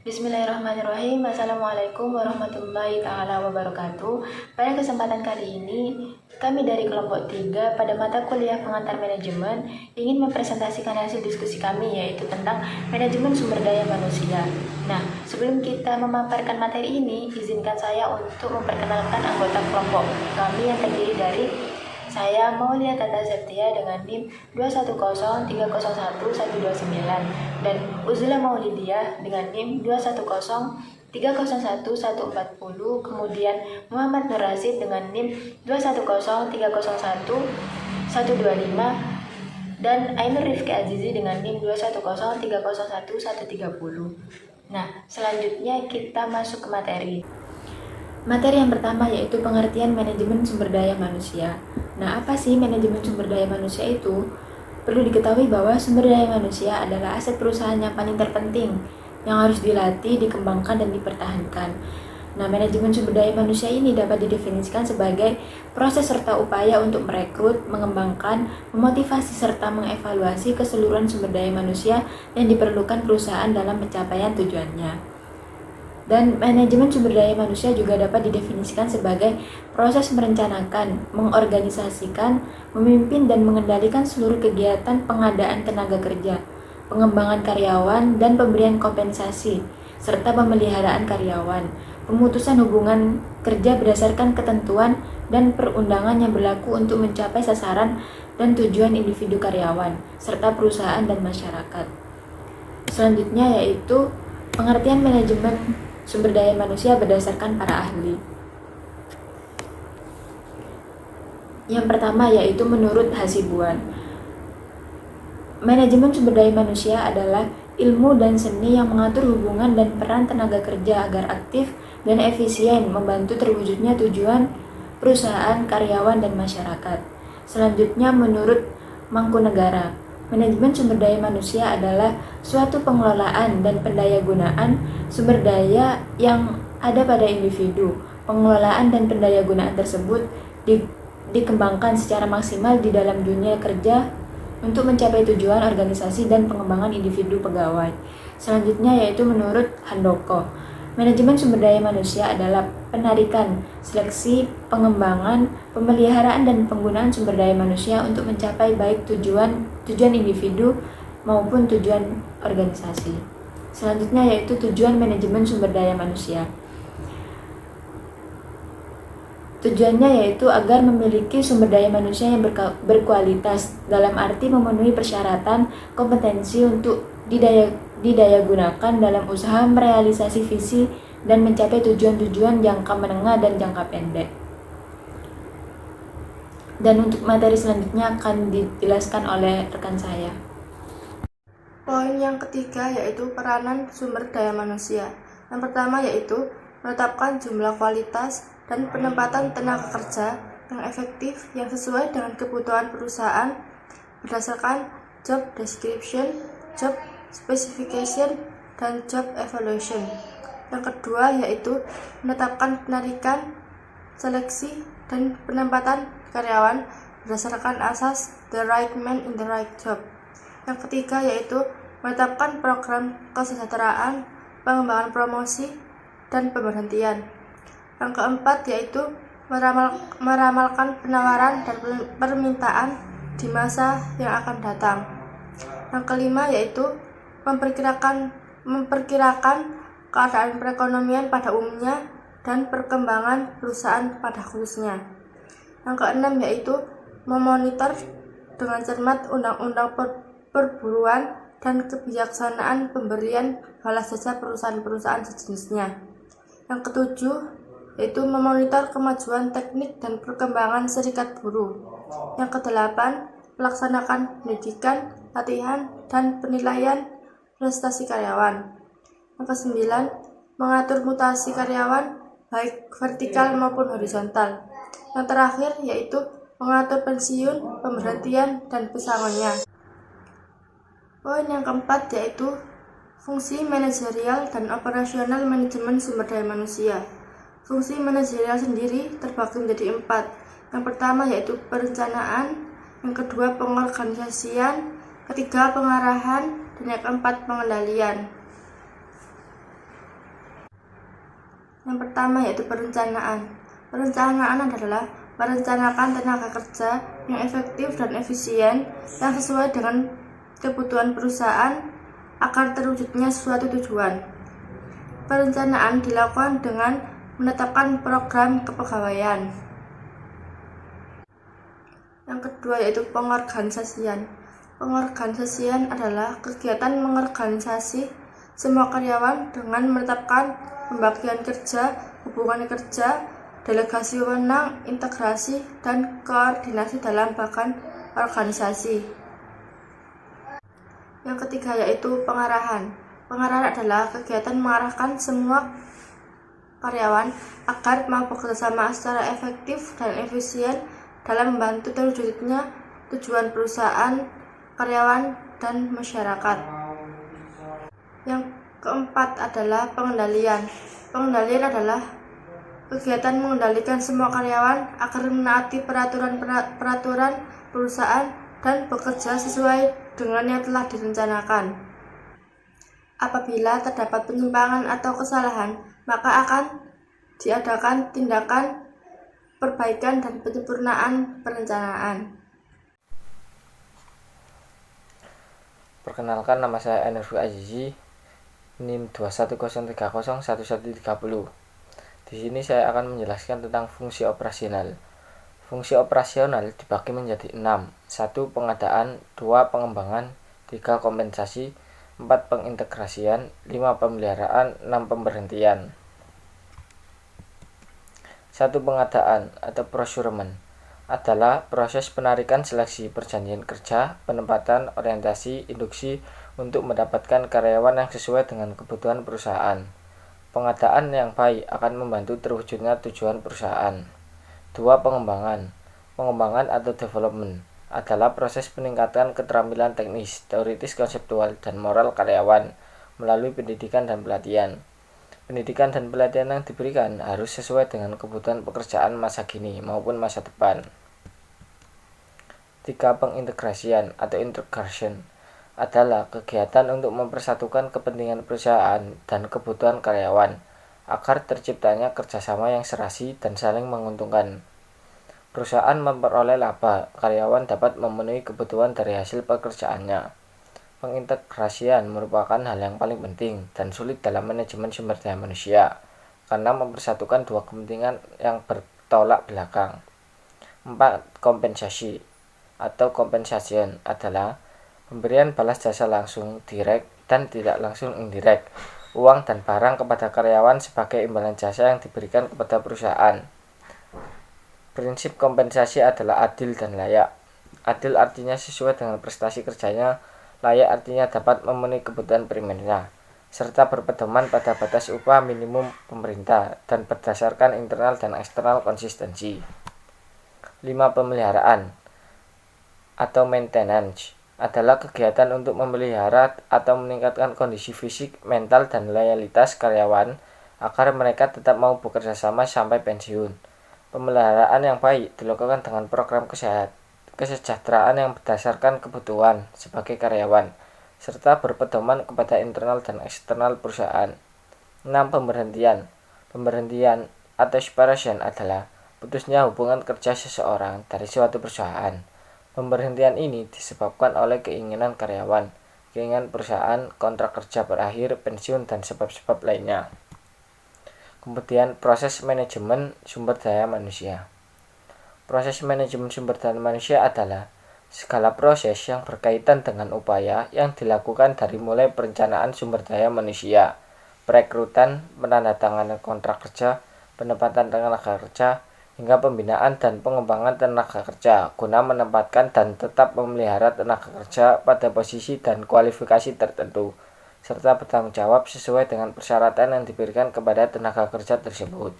Bismillahirrahmanirrahim. Assalamualaikum warahmatullahi ta'ala wabarakatuh. Pada kesempatan kali ini, kami dari kelompok 3 pada mata kuliah pengantar manajemen ingin mempresentasikan hasil diskusi kami, yaitu tentang manajemen sumber daya manusia. Nah, sebelum kita memaparkan materi ini, izinkan saya untuk memperkenalkan anggota kelompok kami yang terdiri dari saya Maulia Tata Septia dengan NIM 210301129 dan Uzula Maulidia dengan NIM 210301140, kemudian Muhammad Nur Rasid dengan NIM 210301125 dan Ainur Rifki Azizi dengan NIM 210301130. Nah, selanjutnya kita masuk ke materi. Materi yang pertama yaitu pengertian manajemen sumber daya manusia. Nah, apa sih manajemen sumber daya manusia itu? Perlu diketahui bahwa sumber daya manusia adalah aset perusahaan yang paling terpenting, yang harus dilatih, dikembangkan, dan dipertahankan. Nah, manajemen sumber daya manusia ini dapat didefinisikan sebagai proses serta upaya untuk merekrut, mengembangkan, memotivasi, serta mengevaluasi keseluruhan sumber daya manusia yang diperlukan perusahaan dalam pencapaian tujuannya. Dan manajemen sumber daya manusia juga dapat didefinisikan sebagai proses merencanakan, mengorganisasikan, memimpin dan mengendalikan seluruh kegiatan pengadaan tenaga kerja, pengembangan karyawan dan pemberian kompensasi, serta pemeliharaan karyawan, pemutusan hubungan kerja berdasarkan ketentuan dan perundangan yang berlaku untuk mencapai sasaran dan tujuan individu karyawan, serta perusahaan dan masyarakat. Selanjutnya yaitu pengertian manajemen sumber daya manusia berdasarkan para ahli. Yang pertama yaitu menurut Hasibuan. Manajemen sumber daya manusia adalah ilmu dan seni yang mengatur hubungan dan peran tenaga kerja agar aktif dan efisien membantu terwujudnya tujuan perusahaan, karyawan, dan masyarakat. Selanjutnya menurut Mangkunegara. Manajemen sumber daya manusia adalah suatu pengelolaan dan pendayagunaan sumber daya yang ada pada individu. Pengelolaan dan pendayagunaan tersebut dikembangkan secara maksimal di dalam dunia kerja untuk mencapai tujuan organisasi dan pengembangan individu pegawai. Selanjutnya yaitu menurut Handoko. Manajemen sumber daya manusia adalah penarikan, seleksi, pengembangan, pemeliharaan, dan penggunaan sumber daya manusia untuk mencapai baik tujuan individu maupun tujuan organisasi. Selanjutnya yaitu tujuan manajemen sumber daya manusia. Tujuannya yaitu agar memiliki sumber daya manusia yang berkualitas dalam arti memenuhi persyaratan kompetensi untuk didayagunakan dalam usaha merealisasi visi dan mencapai tujuan-tujuan jangka menengah dan jangka pendek. Dan untuk materi selanjutnya akan dijelaskan oleh rekan saya. Poin yang ketiga yaitu peranan sumber daya manusia. Yang pertama yaitu menetapkan jumlah, kualitas, dan penempatan tenaga kerja yang efektif yang sesuai dengan kebutuhan perusahaan berdasarkan job description, job specification, dan job evaluation. Yang kedua yaitu menetapkan penarikan, seleksi, dan penempatan karyawan berdasarkan asas the right man in the right job. Yang ketiga yaitu menetapkan program kesejahteraan, pengembangan promosi, dan pemberhentian. Yang keempat yaitu meramalkan penawaran dan permintaan di masa yang akan datang. Yang kelima yaitu memperkirakan keadaan perekonomian pada umumnya dan perkembangan perusahaan pada khususnya. Yang keenam yaitu memonitor dengan cermat undang-undang perburuan dan kebijaksanaan pemberian balas jasa perusahaan-perusahaan sejenisnya. Yang ketujuh yaitu memonitor kemajuan teknik dan perkembangan serikat buruh. Yang kedelapan, melaksanakan pendidikan, latihan, dan penilaian prestasi karyawan. Yang kesembilan, mengatur mutasi karyawan baik vertikal maupun horizontal. Yang terakhir yaitu mengatur pensiun, pemberhentian, dan pesangonnya. Poin yang keempat yaitu fungsi manajerial dan operasional manajemen sumber daya manusia. Fungsi manajerial sendiri terbagi menjadi 4. Yang pertama yaitu perencanaan, yang kedua pengorganisasian, ketiga pengarahan, dan yang keempat pengendalian. Yang pertama yaitu perencanaan. Perencanaan adalah merencanakan tenaga kerja yang efektif dan efisien yang sesuai dengan kebutuhan perusahaan agar terwujudnya suatu tujuan. Perencanaan dilakukan dengan menetapkan program kepegawaian. Yang kedua yaitu pengorganisasian. Pengorganisasian adalah kegiatan mengorganisasi semua karyawan dengan menetapkan pembagian kerja, hubungan kerja, delegasi wewenang, integrasi, dan koordinasi dalam bahkan organisasi. Yang ketiga yaitu pengarahan. Pengarahan adalah kegiatan mengarahkan semua karyawan agar mau bekerjasama secara efektif dan efisien dalam membantu terwujudnya tujuan perusahaan, karyawan, dan masyarakat. Yang keempat adalah pengendalian. Pengendalian adalah kegiatan mengendalikan semua karyawan agar menaati peraturan perusahaan dan bekerja sesuai dengan yang telah direncanakan. Apabila terdapat penyimpangan atau kesalahan, maka akan diadakan tindakan perbaikan dan penyempurnaan perencanaan. Perkenalkan, nama saya Enerfu Azizi, NIM 210301130. Di sini saya akan menjelaskan tentang fungsi operasional. Fungsi operasional dibagi menjadi 6. 1. Pengadaan, 2. Pengembangan, 3. Kompensasi, 4. Pengintegrasian, 5. Pemeliharaan, 6. Pemberhentian. 1. Pengadaan atau procurement adalah proses penarikan seleksi perjanjian kerja, penempatan, orientasi, induksi untuk mendapatkan karyawan yang sesuai dengan kebutuhan perusahaan. Pengadaan yang baik akan membantu terwujudnya tujuan perusahaan. 2. Pengembangan. Pengembangan atau development adalah proses peningkatan keterampilan teknis, teoritis, konseptual, dan moral karyawan melalui pendidikan dan pelatihan. Pendidikan dan pelatihan yang diberikan harus sesuai dengan kebutuhan pekerjaan masa kini maupun masa depan. 3. Pengintegrasian atau integration adalah kegiatan untuk mempersatukan kepentingan perusahaan dan kebutuhan karyawan agar terciptanya kerjasama yang serasi dan saling menguntungkan. Perusahaan memperoleh laba, karyawan dapat memenuhi kebutuhan dari hasil pekerjaannya. Pengintegrasian merupakan hal yang paling penting dan sulit dalam manajemen sumber daya manusia karena mempersatukan dua kepentingan yang bertolak belakang. 4. Kompensasi atau compensation adalah pemberian balas jasa langsung direct dan tidak langsung indirect, uang dan barang kepada karyawan sebagai imbalan jasa yang diberikan kepada perusahaan. Prinsip kompensasi adalah adil dan layak. Adil artinya sesuai dengan prestasi kerjanya, layak artinya dapat memenuhi kebutuhan primernya, serta berpedoman pada batas upah minimum pemerintah dan berdasarkan internal dan eksternal konsistensi. 5. Pemeliharaan atau maintenance adalah kegiatan untuk memelihara atau meningkatkan kondisi fisik, mental, dan loyalitas karyawan agar mereka tetap mau bekerja sama sampai pensiun. Pemeliharaan yang baik dilakukan dengan program kesejahteraan yang berdasarkan kebutuhan sebagai karyawan, serta berpedoman kepada internal dan eksternal perusahaan. 6. Pemberhentian. Pemberhentian atau separation adalah putusnya hubungan kerja seseorang dari suatu perusahaan. Pemberhentian ini disebabkan oleh keinginan karyawan, keinginan perusahaan, kontrak kerja berakhir, pensiun, dan sebab-sebab lainnya. Kemudian proses manajemen sumber daya manusia. Proses manajemen sumber daya manusia adalah segala proses yang berkaitan dengan upaya yang dilakukan dari mulai perencanaan sumber daya manusia, perekrutan, penandatanganan kontrak kerja, penempatan tenaga kerja, hingga pembinaan dan pengembangan tenaga kerja guna menempatkan dan tetap memelihara tenaga kerja pada posisi dan kualifikasi tertentu, serta bertanggung jawab sesuai dengan persyaratan yang diberikan kepada tenaga kerja tersebut.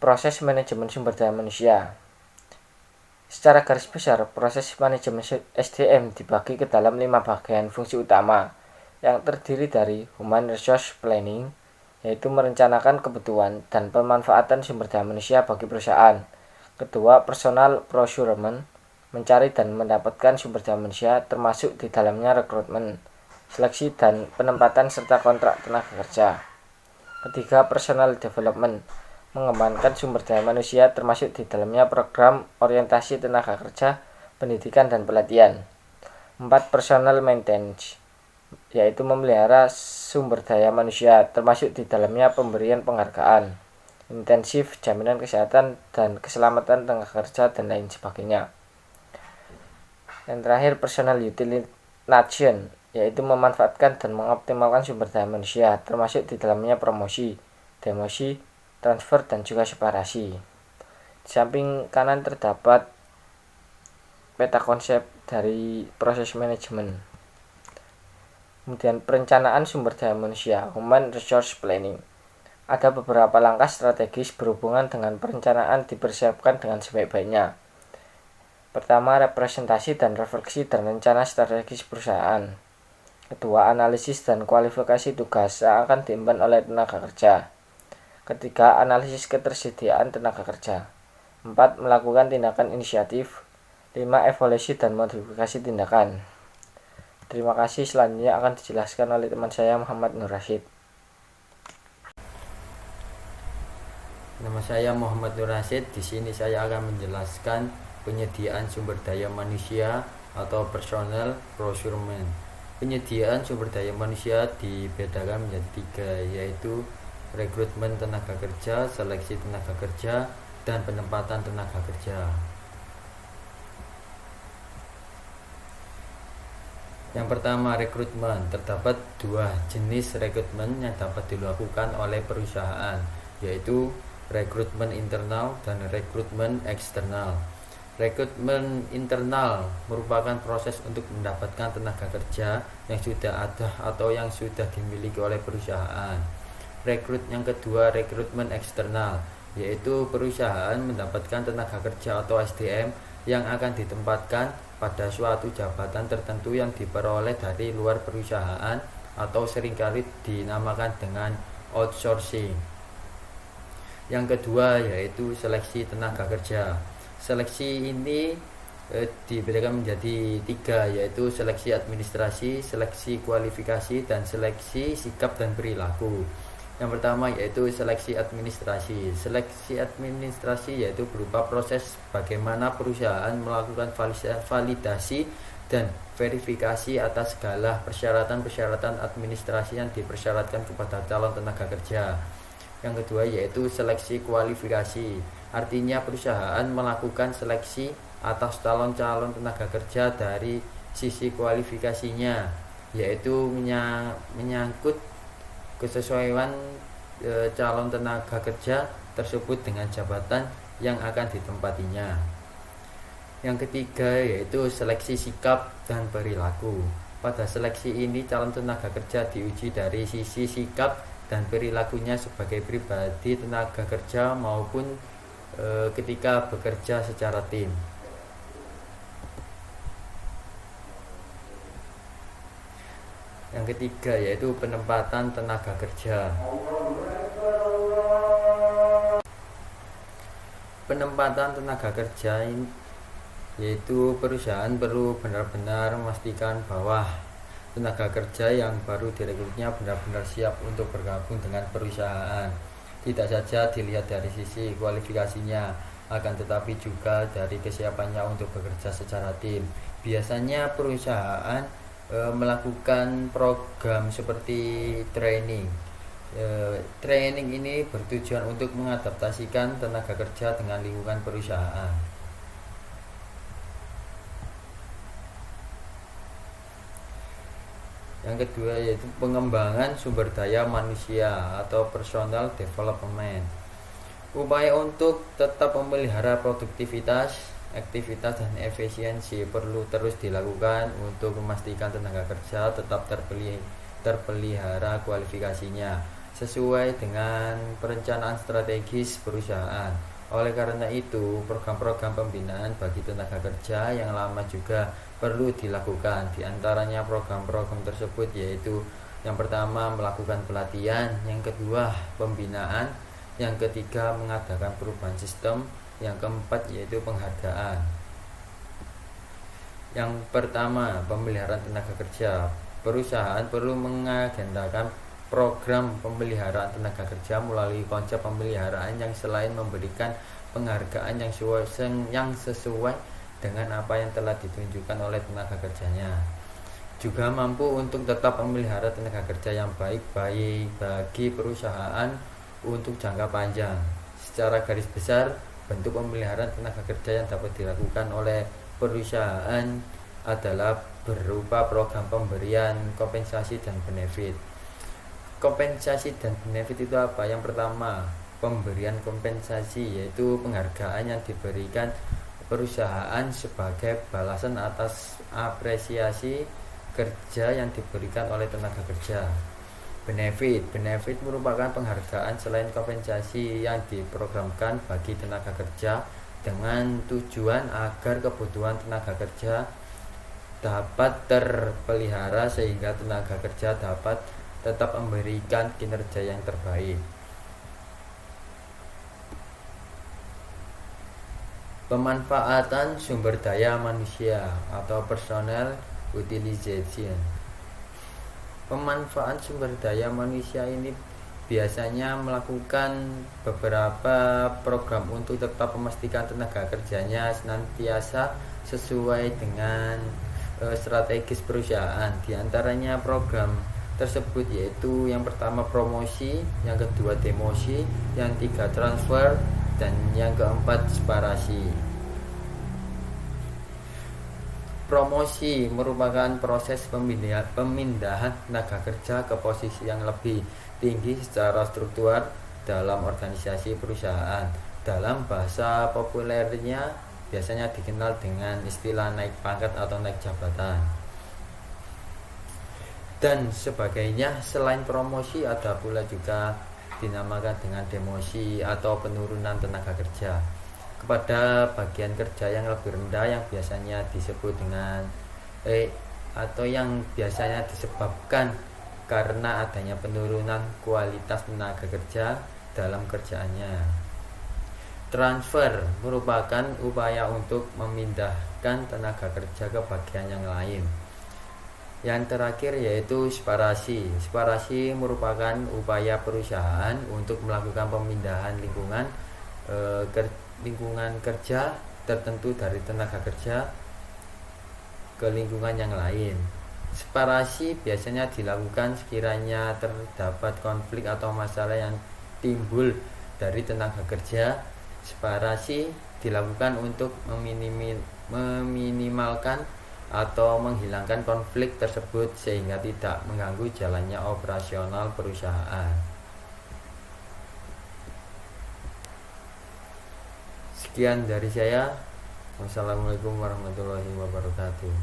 Proses manajemen sumber daya manusia. Secara garis besar, proses manajemen SDM dibagi ke dalam 5 bagian fungsi utama yang terdiri dari Human Resource Planning, yaitu merencanakan kebutuhan dan pemanfaatan sumber daya manusia bagi perusahaan. Kedua, Personal Procurement, mencari dan mendapatkan sumber daya manusia termasuk di dalamnya rekrutmen, seleksi dan penempatan serta kontrak tenaga kerja. Ketiga, personal development, mengembangkan sumber daya manusia termasuk di dalamnya program orientasi tenaga kerja, pendidikan, dan pelatihan. 4. Personal maintenance, yaitu memelihara sumber daya manusia termasuk di dalamnya pemberian penghargaan, intensif, jaminan kesehatan dan keselamatan tenaga kerja, dan lain sebagainya. Yang terakhir, personal utilization, yaitu memanfaatkan dan mengoptimalkan sumber daya manusia termasuk di dalamnya promosi, demosi, transfer, dan juga separasi. Di samping kanan terdapat peta konsep dari proses manajemen. Kemudian perencanaan sumber daya manusia, human resource planning. Ada beberapa langkah strategis berhubungan dengan perencanaan dipersiapkan dengan sebaik-baiknya. Pertama, representasi dan refleksi dan rencana strategis perusahaan. Kedua, analisis dan kualifikasi tugas yang akan diemban oleh tenaga kerja. Ketiga, analisis ketersediaan tenaga kerja. 4. Melakukan tindakan inisiatif. 5. Evaluasi dan modifikasi tindakan. Terima kasih. Selanjutnya akan dijelaskan oleh teman saya Muhammad Nur Rasyid. Nama saya Muhammad Nur Rasyid. Di sini saya akan menjelaskan penyediaan sumber daya manusia atau personal procurement. Penyediaan sumber daya manusia dibedakan menjadi 3, yaitu rekrutmen tenaga kerja, seleksi tenaga kerja, dan penempatan tenaga kerja. Yang pertama, rekrutmen. Terdapat 2 jenis rekrutmen yang dapat dilakukan oleh perusahaan, yaitu rekrutmen internal dan rekrutmen eksternal. Rekrutmen internal merupakan proses untuk mendapatkan tenaga kerja yang sudah ada atau yang sudah dimiliki oleh perusahaan. Yang kedua, rekrutmen eksternal, yaitu perusahaan mendapatkan tenaga kerja atau SDM yang akan ditempatkan pada suatu jabatan tertentu yang diperoleh dari luar perusahaan atau seringkali dinamakan dengan outsourcing. Yang kedua yaitu seleksi tenaga kerja. Seleksi ini dibedakan menjadi 3, yaitu seleksi administrasi, seleksi kualifikasi, dan seleksi sikap dan perilaku. Yang pertama yaitu seleksi administrasi. Seleksi administrasi yaitu berupa proses bagaimana perusahaan melakukan validasi dan verifikasi atas segala persyaratan-persyaratan administrasi yang dipersyaratkan kepada calon tenaga kerja. Yang kedua yaitu seleksi kualifikasi. Artinya perusahaan melakukan seleksi atas calon-calon tenaga kerja dari sisi kualifikasinya, yaitu menyangkut kesesuaian calon tenaga kerja tersebut dengan jabatan yang akan ditempatinya. Yang ketiga yaitu seleksi sikap dan perilaku. Pada seleksi ini calon tenaga kerja diuji dari sisi sikap dan perilakunya sebagai pribadi tenaga kerja maupun ketika bekerja secara tim. Yang ketiga yaitu penempatan tenaga kerja. Penempatan tenaga kerja yaitu perusahaan perlu benar-benar memastikan bahwa tenaga kerja yang baru direkrutnya benar-benar siap untuk bergabung dengan perusahaan. Tidak saja dilihat dari sisi kualifikasinya, akan tetapi juga dari kesiapannya untuk bekerja secara tim. Biasanya perusahaan melakukan program seperti training. Training ini bertujuan untuk mengadaptasikan tenaga kerja dengan lingkungan perusahaan. Yang kedua yaitu pengembangan sumber daya manusia atau personal development. Upaya untuk tetap memelihara produktivitas, aktivitas, dan efisiensi perlu terus dilakukan untuk memastikan tenaga kerja tetap terpelihara kualifikasinya sesuai dengan perencanaan strategis perusahaan. Oleh karena itu, program-program pembinaan bagi tenaga kerja yang lama juga perlu dilakukan. Di antaranya program-program tersebut yaitu yang pertama melakukan pelatihan, yang kedua pembinaan, yang ketiga mengadakan perubahan sistem, yang keempat yaitu penghargaan. Yang pertama, pemeliharaan tenaga kerja. Perusahaan perlu mengagendakan program pemeliharaan tenaga kerja melalui konsep pemeliharaan yang selain memberikan penghargaan yang sesuai dengan apa yang telah ditunjukkan oleh tenaga kerjanya, juga mampu untuk tetap memelihara tenaga kerja yang baik bagi perusahaan untuk jangka panjang. Secara garis besar, bentuk pemeliharaan tenaga kerja yang dapat dilakukan oleh perusahaan adalah berupa program pemberian kompensasi dan benefit. Kompensasi dan benefit itu apa? Yang pertama, pemberian kompensasi, yaitu penghargaan yang diberikan perusahaan sebagai balasan atas apresiasi kerja yang diberikan oleh tenaga kerja. Benefit merupakan penghargaan selain kompensasi yang diprogramkan bagi tenaga kerja dengan tujuan agar kebutuhan tenaga kerja dapat terpelihara sehingga tenaga kerja dapat tetap memberikan kinerja yang terbaik. Pemanfaatan sumber daya manusia atau personal utilization. Pemanfaatan sumber daya manusia ini biasanya melakukan beberapa program untuk tetap memastikan tenaga kerjanya senantiasa sesuai dengan strategis perusahaan. Di antaranya program tersebut yaitu yang pertama promosi, yang kedua demosi, yang ketiga transfer, dan yang keempat separasi. Promosi merupakan proses pemindahan tenaga kerja ke posisi yang lebih tinggi secara struktural dalam organisasi perusahaan. Dalam bahasa populernya biasanya dikenal dengan istilah naik pangkat atau naik jabatan dan sebagainya. Selain promosi, ada pula juga dinamakan dengan demosi atau penurunan tenaga kerja kepada bagian kerja yang lebih rendah, yang biasanya disebut dengan atau yang biasanya disebabkan karena adanya penurunan kualitas tenaga kerja dalam kerjaannya. Transfer merupakan upaya untuk memindahkan tenaga kerja ke bagian yang lain. Yang terakhir yaitu separasi. Separasi merupakan upaya perusahaan untuk melakukan pemindahan lingkungan kerja tertentu dari tenaga kerja ke lingkungan yang lain. Separasi biasanya dilakukan sekiranya terdapat konflik atau masalah yang timbul dari tenaga kerja. Separasi dilakukan untuk meminimalkan atau menghilangkan konflik tersebut sehingga tidak mengganggu jalannya operasional perusahaan. Sekian dari saya. Wassalamualaikum warahmatullahi wabarakatuh.